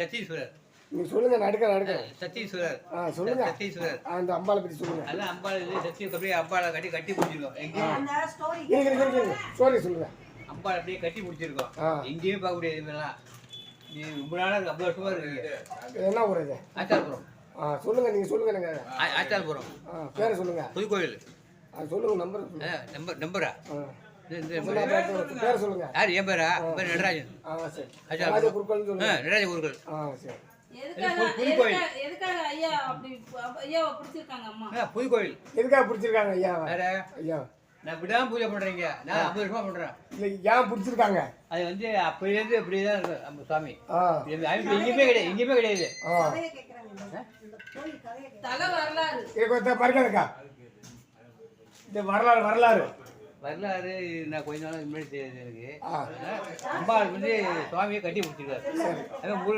சத்தீஸ்வரர். நீங்க சொல்லுங்க, நடுக்கிறேன். சத்தீஸ்வரர். சொல்லுங்க. சத்தீஸ்வரர். அந்த அம்பாளை பத்தி சொல்லுங்க. அதான் அம்பாள் சத்தி அப்படியே அம்பாளை கட்டி பிடிச்சிருக்கோம். எங்கேயும் ஸ்டோரி சொல்லுங்க. அம்பாள் அப்படியே கட்டி பிடிச்சிருக்கோம். எங்கேயும் பார்க்க முடியாது. இதெல்லாம் நீ ரொம்ப நாளாக 50 வருஷமா இருக்கீங்க. என்ன ஊர் இது? ஆச்சாரபுரம். சொல்லுங்க, நீங்க சொல்லுங்க. எனக்கு ஆச்சாரபுரம். பேரை சொல்லுங்க. புதுக்கோயில். சொல்லுங்க. நம்பரா? பேரை சொல்லுங்க. யார்? என் பேரா? பேர் நடராஜன். நடராஜ குருக்கள் சொல்லுங்க. நடராஜ குருக்கள். சரி. புதுக்கோயில். புதுக்கோயில். எதுக்காக பிடிச்சிருக்காங்க ஐயாவை? ஐயா நான் விடாம பூஜை பண்றீங்க. நான் 50 வருஷமா பண்றேன். இல்லை, ஏன் பிடிச்சிருக்காங்க? அது வந்து அப்பயிலேருந்து இப்படிதான் இருக்கு நம்ம சாமி. எங்கேயுமே கிடையாது. மறக்காதக்கா, இந்த வரலாறு நான் கொஞ்ச நாள் முன்னாடி தெரியாது எனக்கு. அம்பாள் வந்து சுவாமியை கட்டி பிடிச்சிருக்காரு.